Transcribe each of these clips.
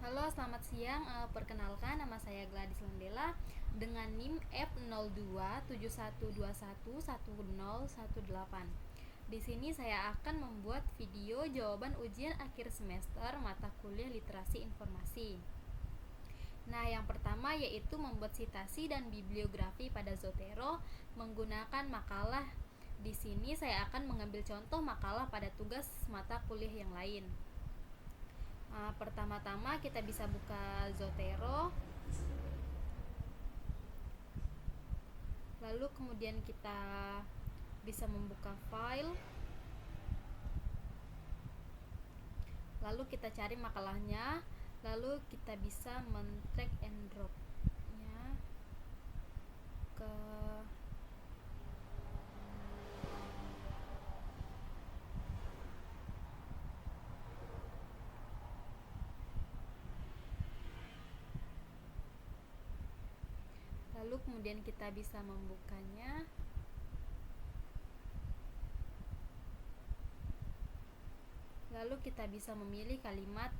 Halo, selamat siang. Perkenalkan, nama saya Gladys Landela dengan NIM F0271211018. Di sini saya akan membuat video jawaban ujian akhir semester mata kuliah Literasi Informasi. Nah, yang pertama yaitu membuat sitasi dan bibliografi pada Zotero menggunakan makalah. Di sini saya akan mengambil contoh makalah pada tugas mata kuliah yang lain. Pertama-tama kita bisa buka Zotero, lalu kemudian kita bisa membuka file, lalu kita cari makalahnya, lalu kita bisa men-drag and drop-nya ke lalu kemudian kita bisa membukanya. Lalu kita bisa memilih kalimat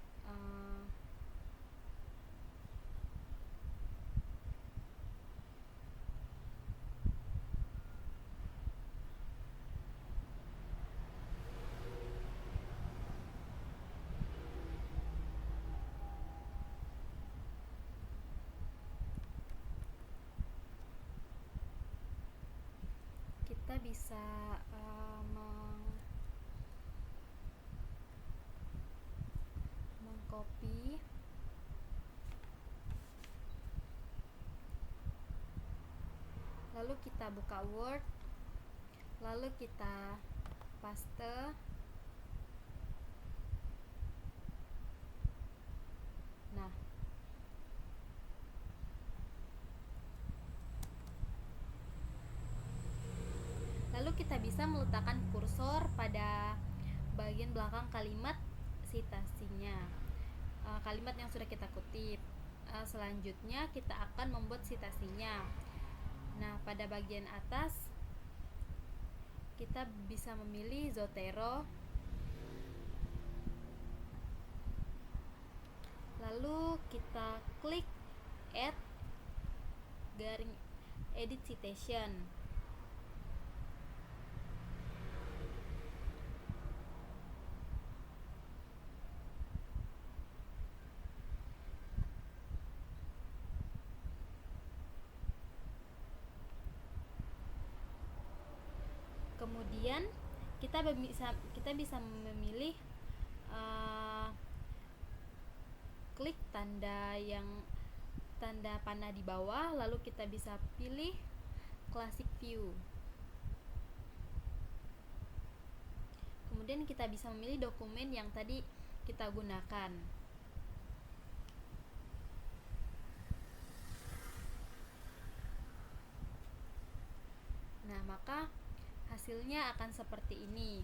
kita bisa mengcopy, lalu kita buka Word, lalu kita paste. Nah, lalu kita bisa meletakkan kursor pada bagian belakang kalimat sitasinya, kalimat yang sudah kita kutip. Selanjutnya kita akan membuat sitasinya. Nah, pada bagian atas kita bisa memilih Zotero, lalu kita klik add garing edit citation. Kemudian kita bisa memilih klik tanda panah di bawah, lalu kita bisa pilih classic view. Kemudian kita bisa memilih dokumen yang tadi kita gunakan. Nah, maka hasilnya akan seperti ini.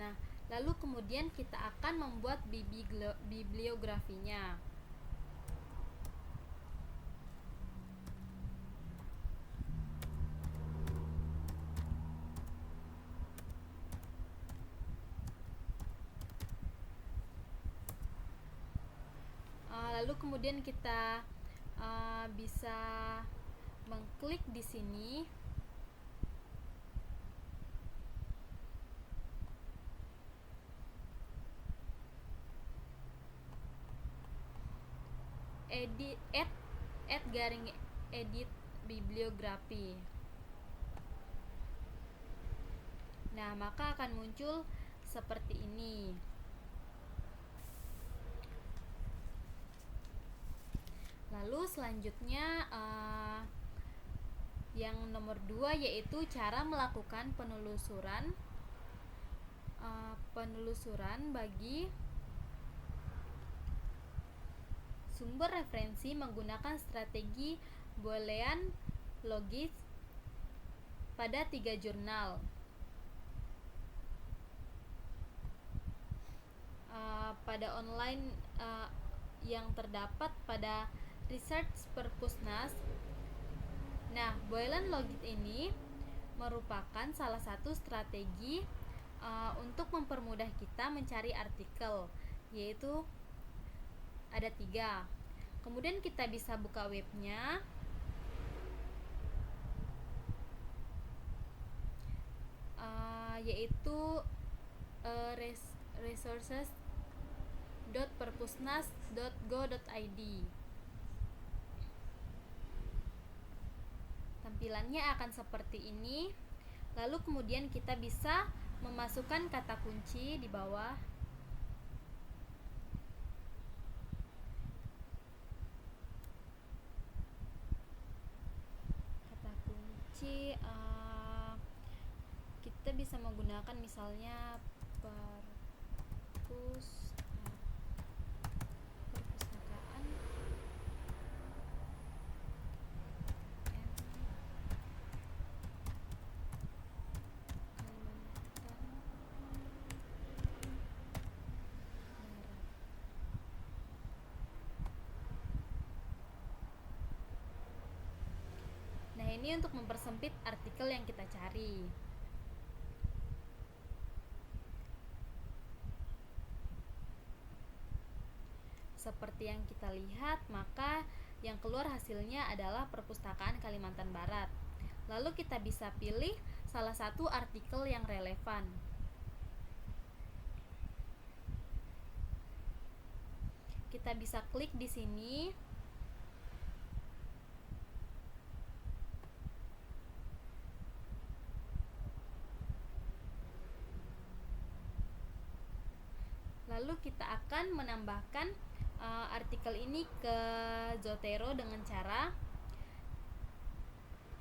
Nah, lalu kemudian kita akan membuat bibliografinya. Lalu kemudian kita bisa mengklik di sini, add garing edit bibliografi. Nah, maka akan muncul seperti ini. Lalu selanjutnya yang nomor 2 yaitu cara melakukan penelusuran bagi sumber referensi menggunakan strategi Boolean logis pada 3 jurnal. Pada online yang terdapat pada Research Perpusnas. Nah, Boolean logis ini merupakan salah satu strategi untuk mempermudah kita mencari artikel yaitu ada 3. Kemudian kita bisa buka webnya, yaitu resources.perpusnas.go.id. Tampilannya akan seperti ini. Lalu kemudian kita bisa memasukkan kata kunci di bawah. Kata kunci kita bisa menggunakan misalnya perpustakaan Nah, ini untuk mempersempit artikel yang kita cari. Seperti yang kita lihat, maka yang keluar hasilnya adalah Perpustakaan Kalimantan Barat. Lalu kita bisa pilih salah satu artikel yang relevan. Kita bisa klik di sini. Lalu kita akan menambahkan artikel ini ke Zotero dengan cara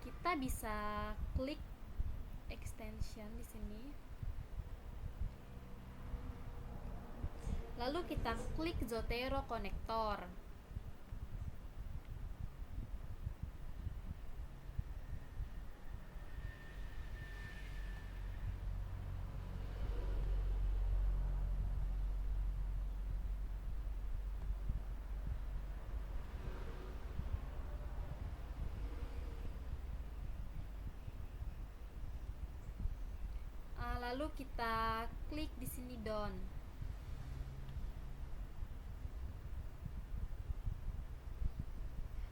kita bisa klik extension di sini. Lalu kita klik Zotero Connector. Lalu kita klik di sini done.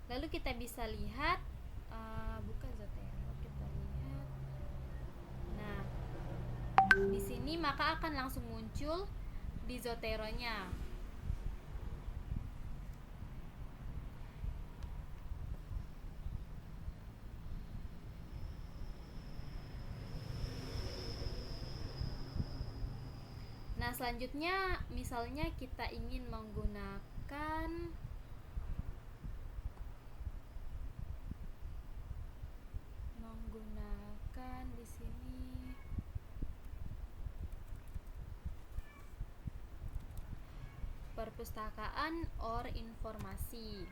Lalu kita bisa lihat, buka Zotero, kita lihat. Nah, di sini maka akan langsung muncul di Zotero-nya. Nah, selanjutnya misalnya kita ingin menggunakan di sini perpustakaan or informasi.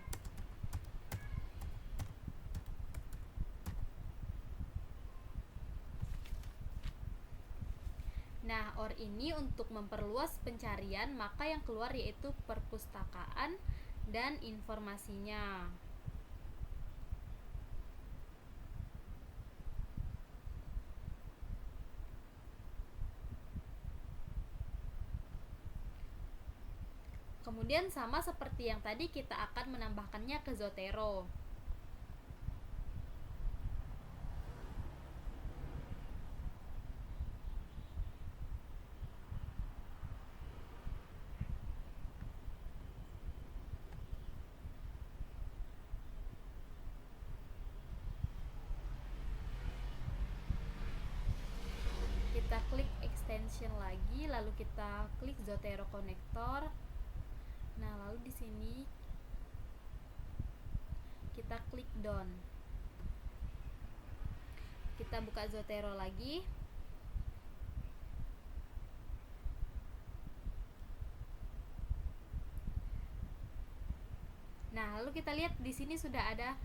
Nah, or ini untuk memperluas pencarian, maka yang keluar yaitu perpustakaan dan informasinya. Kemudian sama seperti yang tadi, kita akan menambahkannya ke Zotero. Kita klik extension lagi, lalu kita klik Zotero Connector. Nah, lalu di sini kita klik done. Kita buka Zotero lagi. Nah, lalu kita lihat di sini sudah ada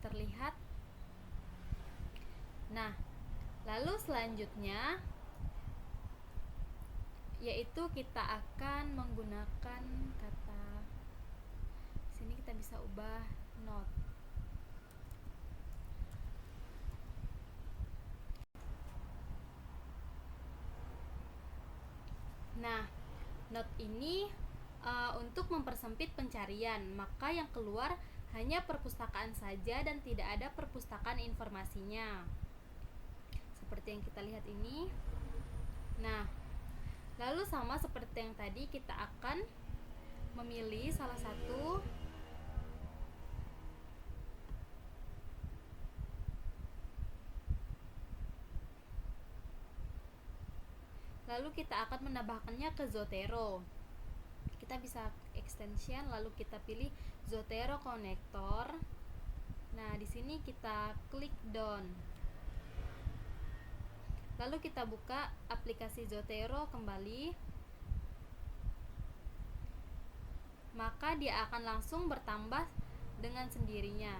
terlihat. Nah, lalu selanjutnya yaitu kita akan menggunakan kata, sini kita bisa ubah not. Nah, note ini untuk mempersempit pencarian, maka yang keluar hanya perpustakaan saja dan tidak ada perpustakaan informasinya. Seperti yang kita lihat ini. Nah, lalu sama seperti yang tadi, kita akan memilih salah satu. Lalu kita akan menambahkannya ke Zotero. Kita bisa extension, lalu kita pilih Zotero Connector. Nah, di sini kita klik done. Lalu kita buka aplikasi Zotero kembali. Maka dia akan langsung bertambah dengan sendirinya.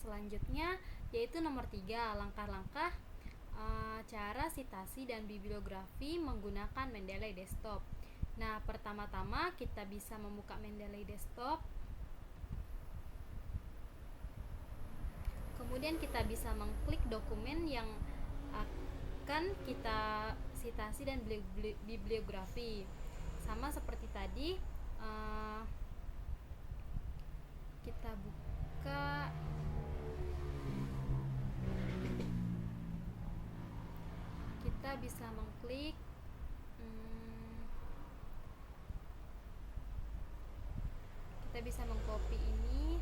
Selanjutnya yaitu nomor 3, langkah-langkah cara sitasi dan bibliografi menggunakan Mendeley Desktop. Nah, pertama-tama kita bisa membuka Mendeley Desktop. Kemudian kita bisa mengklik dokumen yang akan kita sitasi dan bibliografi. Sama seperti tadi, kita buka kita bisa mengklik kita bisa mengcopy ini.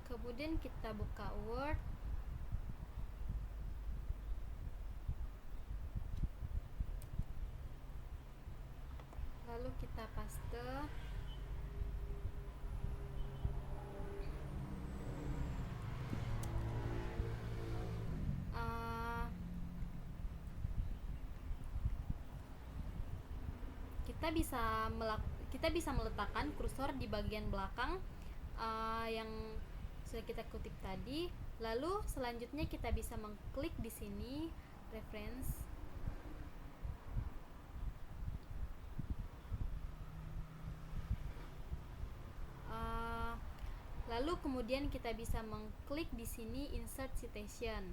Kemudian kita buka Word. Lalu kita paste. Kita bisa meletakkan kursor di bagian belakang yang sudah kita kutip tadi. Lalu selanjutnya kita bisa mengklik di sini reference. Lalu kemudian kita bisa mengklik di sini insert citation.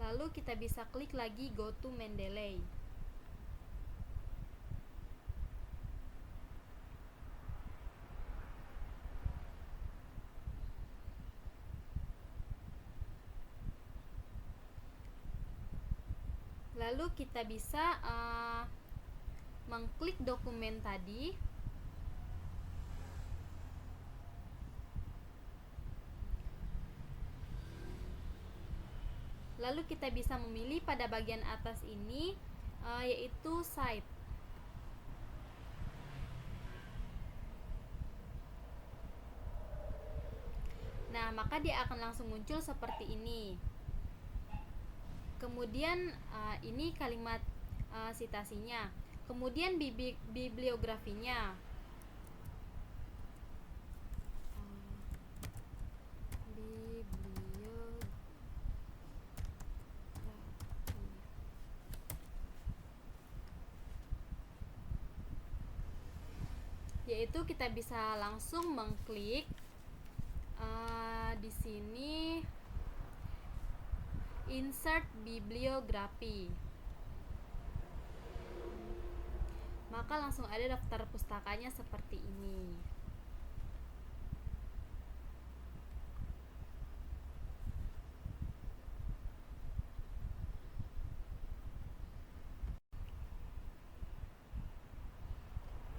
Lalu kita bisa klik lagi go to Mendeley. Lalu kita bisa mengklik dokumen tadi. Lalu kita bisa memilih pada bagian atas ini yaitu Cite. Nah, maka dia akan langsung muncul seperti ini. Kemudian ini kalimat sitasinya. Kemudian bibliografinya. Yaitu kita bisa langsung mengklik di sini insert bibliografi. Maka langsung ada daftar pustakanya seperti ini.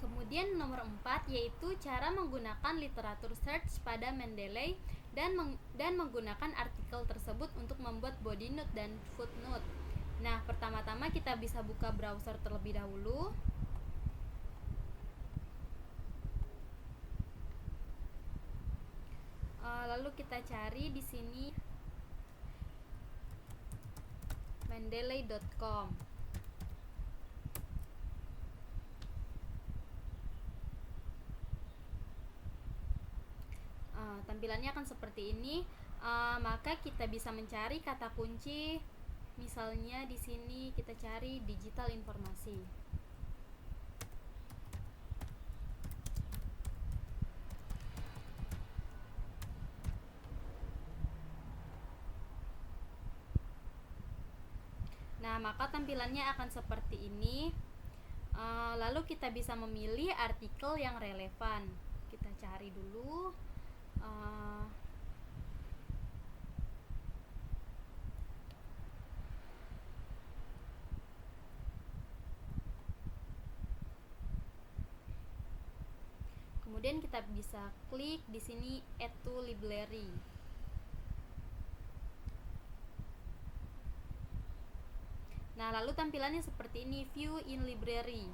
Kemudian nomor 4 yaitu cara menggunakan literatur search pada Mendeley dan menggunakan artikel tersebut untuk membuat body note dan footnote. Nah, pertama-tama kita bisa buka browser terlebih dahulu. Lalu kita cari di sini mendeley.com. Tampilannya akan seperti ini. Maka kita bisa mencari kata kunci, misalnya di sini kita cari digital informasi. Nah, maka tampilannya akan seperti ini. Lalu kita bisa memilih artikel yang relevan. Kita cari dulu. Kemudian kita bisa klik di sini Add to Library. Nah, lalu tampilannya seperti ini, View in Library.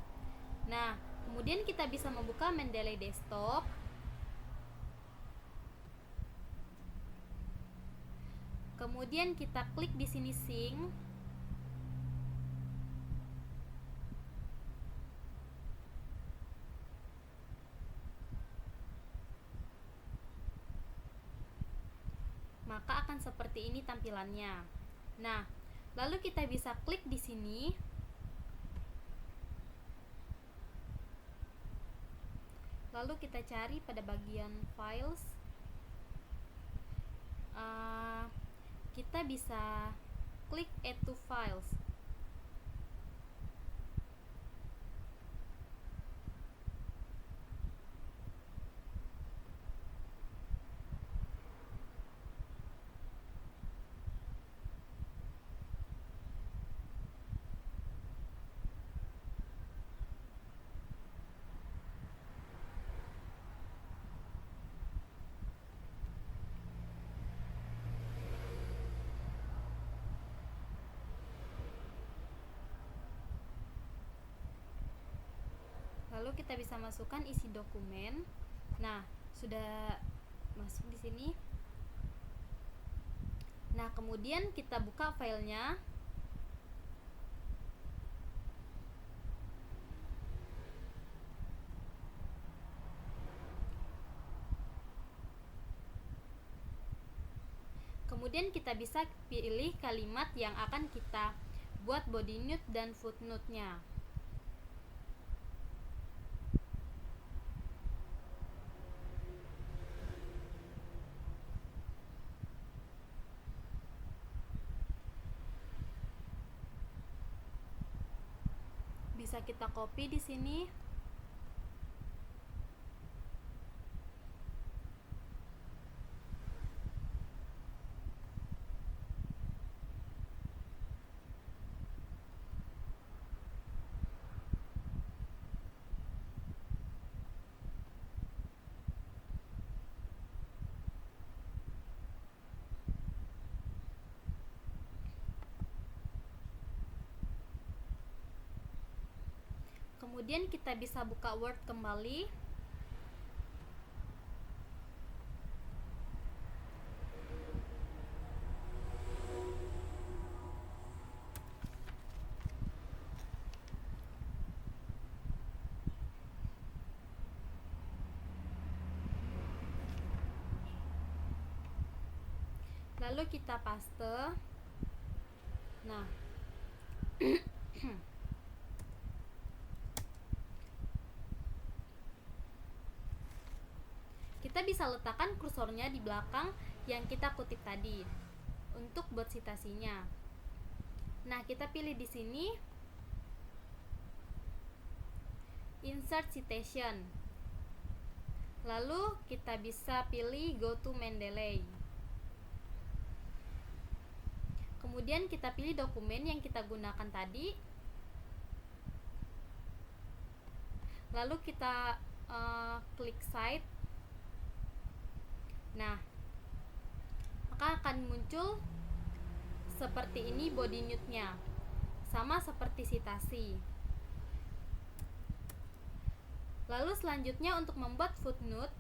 Nah, kemudian kita bisa membuka Mendeley Desktop. Kemudian kita klik di sini Sync. Maka akan seperti ini tampilannya. Nah, lalu kita bisa klik di sini. Lalu kita cari pada bagian Files. Kita bisa klik Add to Files. Lalu kita bisa masukkan isi dokumen. Nah, sudah masuk di sini. Nah, kemudian kita buka filenya. Kemudian kita bisa pilih kalimat yang akan kita buat body note dan footnote-nya. Bisa kita copy di sini. Kemudian kita bisa buka Word kembali. Lalu kita paste. Nah, kita bisa letakkan kursornya di belakang yang kita kutip tadi untuk buat citasinya. Nah, kita pilih di sini Insert Citation. Lalu kita bisa pilih Go to Mendeley. Kemudian kita pilih dokumen yang kita gunakan tadi. Lalu kita klik Cite. Nah, maka akan muncul seperti ini body note-nya, sama seperti citasi. Lalu selanjutnya untuk membuat footnote,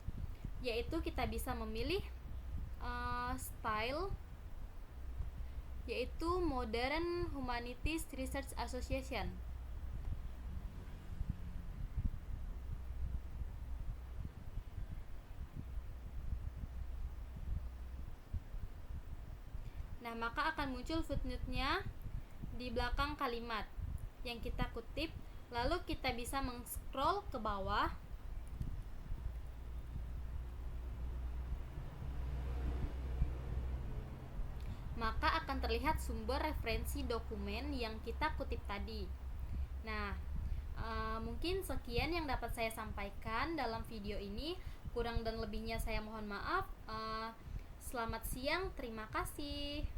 yaitu kita bisa memilih style yaitu Modern Humanities Research Association. Nah, maka akan muncul footnote-nya di belakang kalimat yang kita kutip, lalu kita bisa meng-scroll ke bawah. Maka akan terlihat sumber referensi dokumen yang kita kutip tadi. Nah, mungkin sekian yang dapat saya sampaikan dalam video ini. Kurang dan lebihnya saya mohon maaf. Selamat siang, terima kasih.